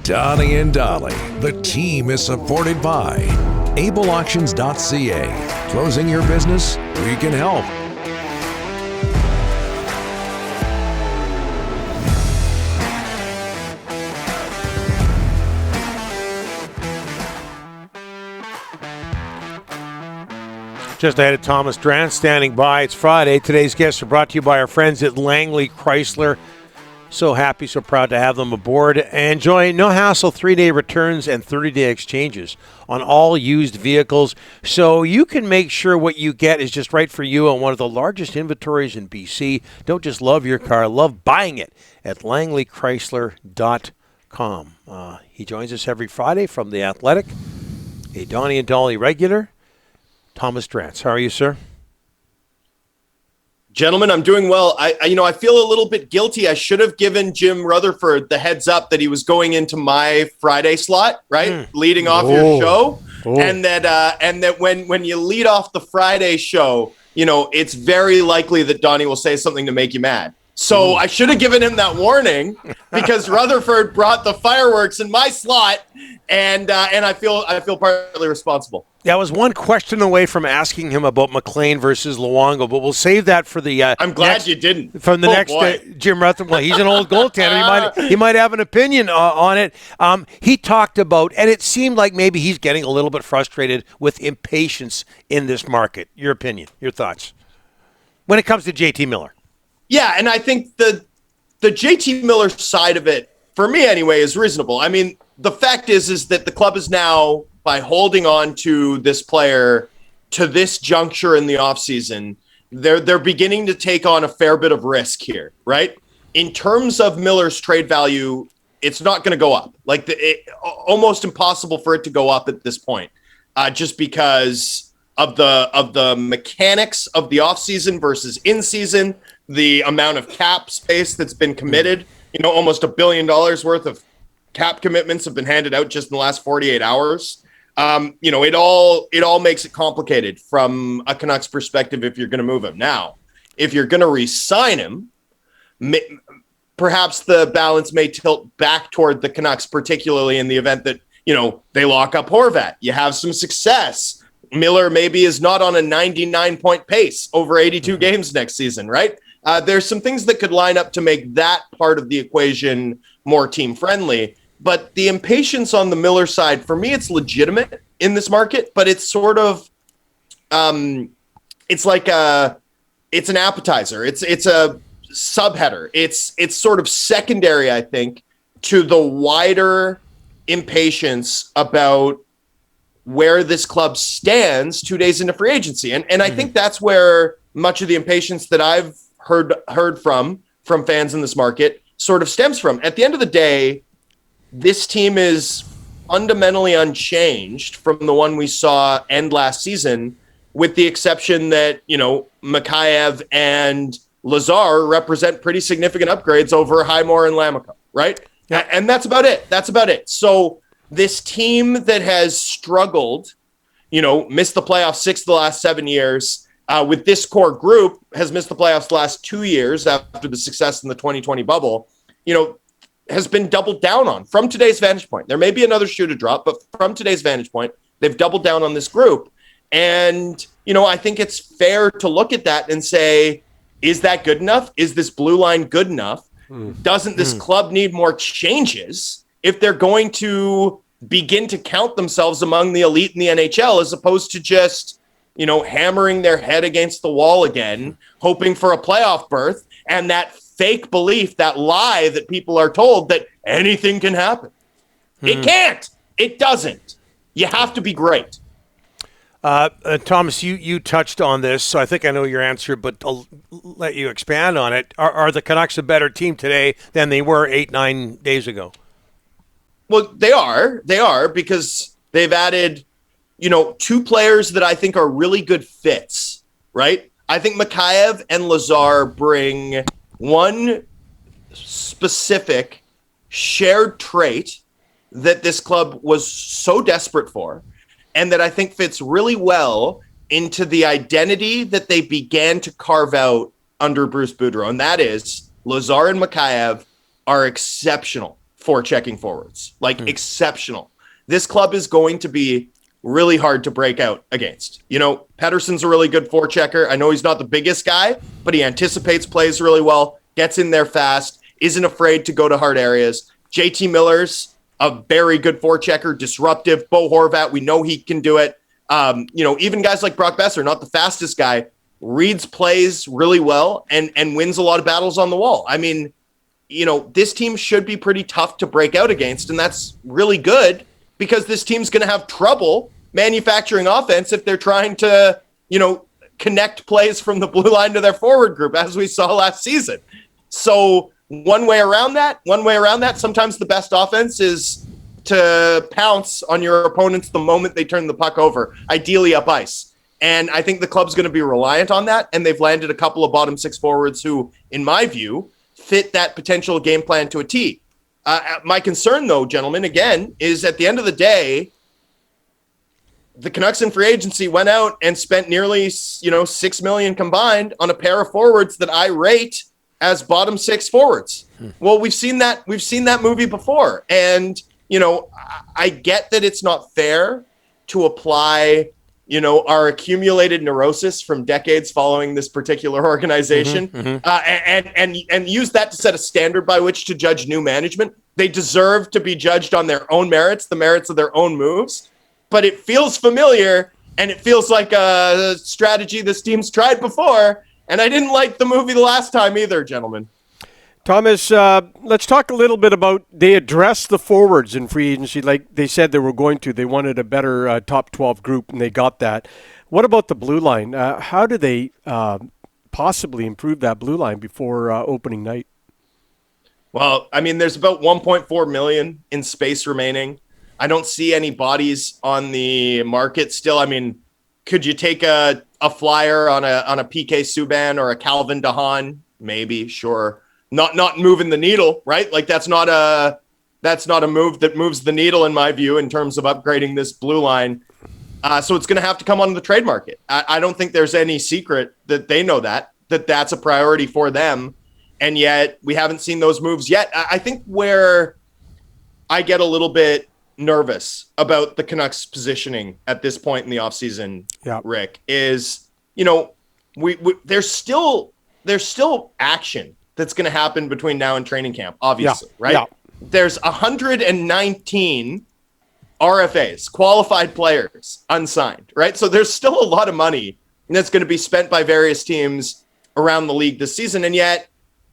Donnie and Dolly. The team is supported by ableauctions.ca. Closing your business? We can help. Just ahead of Thomas Drance standing by. It's Friday. Today's guests are brought to you by our friends at Langley Chrysler. So happy, so proud to have them aboard. And enjoy no-hassle 3-day returns and 30-day exchanges on all used vehicles. So you can make sure what you get is just right for you on one of the largest inventories in BC. Don't just love your car, love buying it at langleychrysler.com. He joins us every Friday from The Athletic, a Donnie and Dolly regular, Thomas Drance. How are you, sir? Gentlemen, I'm doing well. I feel a little bit guilty. I should have given Jim Rutherford the heads up that he was going into my Friday slot, right? Leading off your show. And that when you lead off the Friday show, it's very likely that Donnie will say something to make you mad. So I should have given him that warning because Rutherford brought the fireworks in my slot, and I feel partly responsible. Yeah, I was one question away from asking him about McLean versus Luongo, but we'll save that for the. I'm glad you didn't. From the next Jim Rutherford. Well, he's an old goaltender. He might have an opinion on it. He talked about, and it seemed like maybe he's getting a little bit frustrated with impatience in this market. Your opinion, your thoughts, when it comes to JT Miller. Yeah, and I think the JT Miller side of it, for me anyway, is reasonable. I mean, the fact is that the club is now, by holding on to this player to this juncture in the offseason, they're beginning to take on a fair bit of risk here, right? In terms of Miller's trade value, it's not going to go up. Almost impossible for it to go up at this point, just because of the mechanics of the offseason versus in-season, the amount of cap space that's been committed. Almost $1 billion worth of cap commitments have been handed out just in the last 48 hours. It all makes it complicated from a Canucks perspective if you're going to move him. Now, if you're going to re-sign him, perhaps the balance may tilt back toward the Canucks, particularly in the event that, they lock up Horvat. You have some success. Miller maybe is not on a 99-point pace over 82 games next season, right? There's some things that could line up to make that part of the equation more team-friendly. But the impatience on the Miller side, for me, it's legitimate in this market, but it's sort of, it's an appetizer. It's a subheader. It's sort of secondary, I think, to the wider impatience about where this club stands 2 days into free agency. And I think that's where much of the impatience that I've heard from fans in this market sort of stems from. At the end of the day, this team is fundamentally unchanged from the one we saw end last season, with the exception that, Mikheyev and Lazar represent pretty significant upgrades over Highmore and Lammikko, right? Yeah. And that's about it. So this team that has struggled, missed the playoffs 6 of the last 7 years, with this core group, has missed the playoffs the last 2 years after the success in the 2020 bubble, has been doubled down on from today's vantage point. There may be another shoe to drop, but from today's vantage point, they've doubled down on this group. And, I think it's fair to look at that and say, is that good enough? Is this blue line good enough? Doesn't this club need more changes if they're going to begin to count themselves among the elite in the NHL, as opposed to just, hammering their head against the wall again, hoping for a playoff berth, and that fake belief, that lie that people are told that anything can happen. It can't. It doesn't. You have to be great. Thomas, you touched on this, so I think I know your answer, but I'll let you expand on it. Are the Canucks a better team today than they were 8-9 days ago? Well, they are. They are, because they've added, 2 players that I think are really good fits, right? I think Mikheyev and Lazar bring one specific shared trait that this club was so desperate for, and that I think fits really well into the identity that they began to carve out under Bruce Boudreau. And that is, Lazar and Mikheyev are exceptional forechecking forwards, like exceptional. This club is going to be really hard to break out against. You know, Pettersson's a really good forechecker. I know he's not the biggest guy, but he anticipates plays really well, gets in there fast, isn't afraid to go to hard areas. JT Miller's a very good forechecker, disruptive. Bo Horvat, we know he can do it. You know, even guys like Brock Besser, not the fastest guy, reads plays really well and wins a lot of battles on the wall. I mean, you know, this team should be pretty tough to break out against, and that's really good because this team's going to have trouble manufacturing offense if they're trying to, you know, connect plays from the blue line to their forward group, as we saw last season. So one way around that, sometimes the best offense is to pounce on your opponents the moment they turn the puck over, ideally up ice. And I think the club's going to be reliant on that, and they've landed a couple of bottom six forwards who, in my view, fit that potential game plan to a T. My concern, though, gentlemen, again, is at the end of the day, the Canucks in free agency went out and spent nearly, $6 million combined on a pair of forwards that I rate as bottom six forwards. Well, we've seen that movie before. And, you know, I get that it's not fair to apply, you know, our accumulated neurosis from decades following this particular organization, and use that to set a standard by which to judge new management. They deserve to be judged on their own merits, the merits of their own moves. But it feels familiar, and it feels like a strategy this team's tried before. And I didn't like the movie the last time either, gentlemen. Thomas, let's talk a little bit about, they addressed the forwards in free agency like they said they were going to. They wanted a better top 12 group, and they got that. What about the blue line? How do they possibly improve that blue line before opening night? Well, I mean, there's about 1.4 million in space remaining. I don't see any bodies on the market still. I mean, could you take a flyer on a PK Subban or a Calvin DeHaan? Maybe, sure. Not moving the needle, right? Like that's not a move that moves the needle in my view in terms of upgrading this blue line. So it's going to have to come on the trade market. I don't think there's any secret that they know that's a priority for them, and yet we haven't seen those moves yet. I think where I get a little bit nervous about the Canucks positioning at this point in the offseason, Rick, is, you know, there's still action that's going to happen between now and training camp, obviously, right? Yeah. There's 119 RFAs, qualified players, unsigned, right? So there's still a lot of money that's going to be spent by various teams around the league this season. And yet,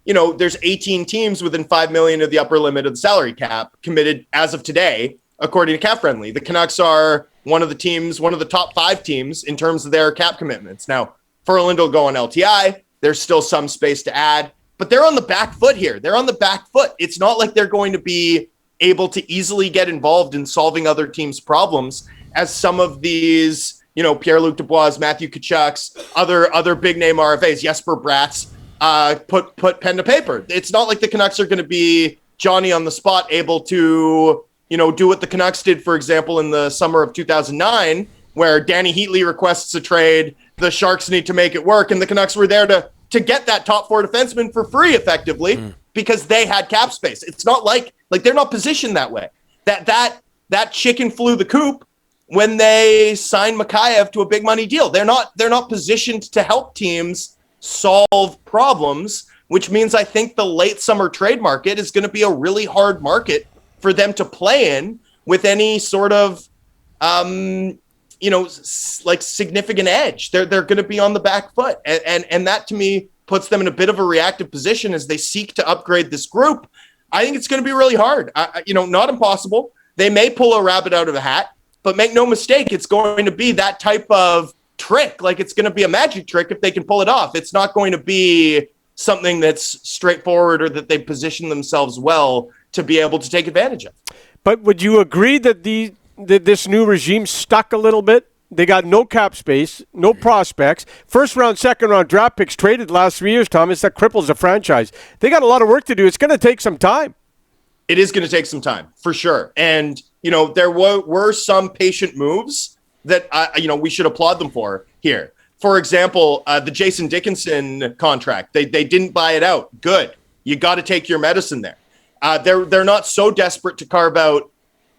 you know, there's 18 teams within $5 million of the upper limit of the salary cap committed as of today, according to Cap Friendly. The Canucks are one of the top 5 teams in terms of their cap commitments. Now, Ferland will go on LTI. There's still some space to add, but they're on the back foot here. They're on the back foot. It's not like they're going to be able to easily get involved in solving other teams' problems as some of these, you know, Pierre-Luc Dubois, Matthew Tkachuk's, other big name RFAs, Jesper Bratt's, put pen to paper. It's not like the Canucks are going to be Johnny on the spot, able to, you know, do what the Canucks did, for example, in the summer of 2009, where Danny Heatley requests a trade, the Sharks need to make it work, and the Canucks were there to get that top 4 defenseman for free, effectively, because they had cap space. It's not like they're not positioned that way. That chicken flew the coop when they signed Mikheyev to a big money deal. They're not positioned to help teams solve problems, which means I think the late summer trade market is going to be a really hard market for them to play in with any sort of, significant edge. They're going to be on the back foot. And that to me puts them in a bit of a reactive position as they seek to upgrade this group. I think it's going to be really hard. Not impossible. They may pull a rabbit out of a hat, but make no mistake, it's going to be that type of trick. Like it's going to be a magic trick if they can pull it off. It's not going to be something that's straightforward or that they position themselves well to be able to take advantage of. But would you agree that this new regime stuck a little bit? They got no cap space, no prospects. First round, second round draft picks traded the last 3 years, Thomas. That cripples a franchise. They got a lot of work to do. It's going to take some time. It is going to take some time, for sure. And, you know, there were some patient moves that, we should applaud them for here. For example, the Jason Dickinson contract. They didn't buy it out. Good. You got to take your medicine there. They're not so desperate to carve out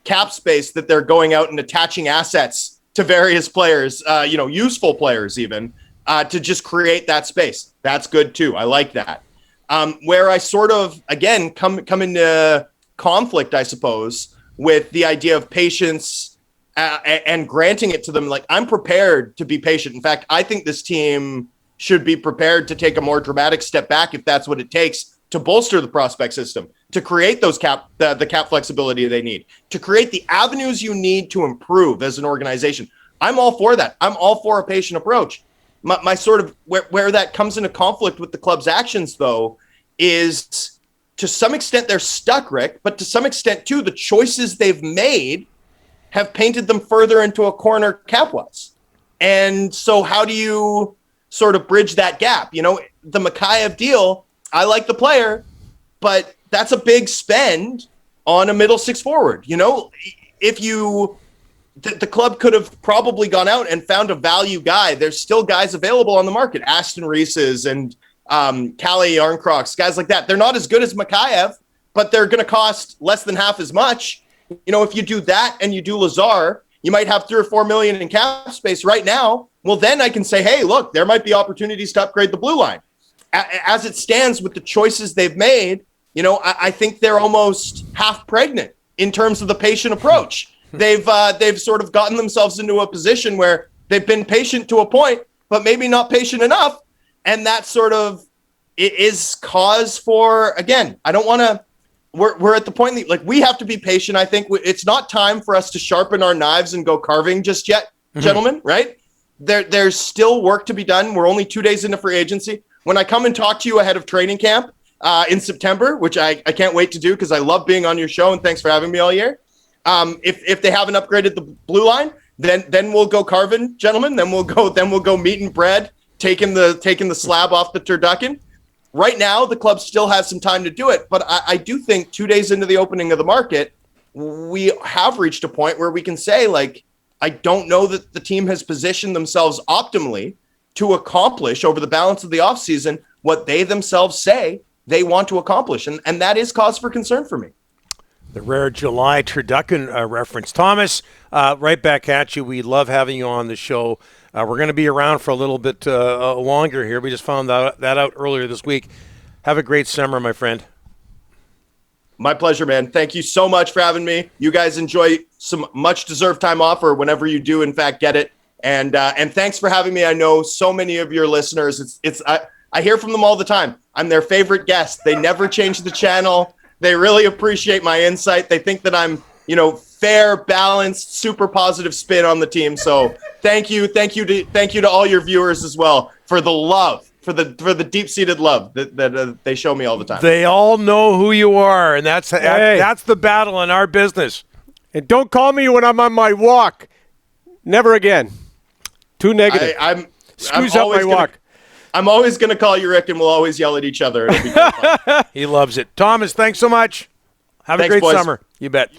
cap space that they're going out and attaching assets to various players, useful players even, to just create that space. That's good too. I like that. Where I sort of, again, come into conflict, I suppose, with the idea of patience and granting it to them. Like, I'm prepared to be patient. In fact, I think this team should be prepared to take a more dramatic step back if that's what it takes to bolster the prospect system, to create those the cap flexibility they need, to create the avenues you need to improve as an organization. I'm all for that. I'm all for a patient approach. My sort of where that comes into conflict with the club's actions, though, is to some extent they're stuck, Rick, but to some extent too, the choices they've made have painted them further into a corner cap-wise. And so how do you sort of bridge that gap? The Mikheyev deal, I like the player, but that's a big spend on a middle six forward. If the club could have probably gone out and found a value guy. There's still guys available on the market, Aston Reeses and Calle Yarncrocs, guys like that. They're not as good as Mikheyev, but they're going to cost less than half as much. If you do that and you do Lazar, you might have $3 or $4 million in cap space right now. Well, then I can say, hey, look, there might be opportunities to upgrade the blue line. As it stands with the choices they've made, I think they're almost half pregnant in terms of the patient approach. They've sort of gotten themselves into a position where they've been patient to a point, but maybe not patient enough. And that sort of is cause for, again, I don't want to, we're at the point that, we have to be patient. I think it's not time for us to sharpen our knives and go carving just yet, gentlemen, right? There's still work to be done. We're only 2 days into free agency. When I come and talk to you ahead of training camp in September, which I can't wait to do because I love being on your show and thanks for having me all year. If they haven't upgraded the blue line, then we'll go carving, gentlemen. Then we'll go meat and bread, taking the slab off the turducken. Right now, the club still has some time to do it, but I do think 2 days into the opening of the market, we have reached a point where we can say, I don't know that the team has positioned themselves optimally to accomplish over the balance of the offseason what they themselves say they want to accomplish, and that is cause for concern for me. The rare July turducken reference. Thomas, right back at you. We love having you on the show. We're going to be around for a little bit longer here. We just found that out earlier this week. Have a great summer, my friend. My pleasure, man. Thank you so much for having me. You guys enjoy some much-deserved time off, or whenever you do, in fact, get it. And thanks for having me. I know so many of your listeners. I hear from them all the time. I'm their favorite guest. They never change the channel. They really appreciate my insight. They think that I'm, fair, balanced, super positive spin on the team. So thank you to all your viewers as well for the love, for the deep-seated love that they show me all the time. They all know who you are, and that's the battle in our business. And don't call me when I'm on my walk. Never again. Too negative. Screws up my walk. I'm always going to call you Rick, and we'll always yell at each other. It'll be fun. He loves it. Thomas, thanks so much. Have a great boys. summer. You bet.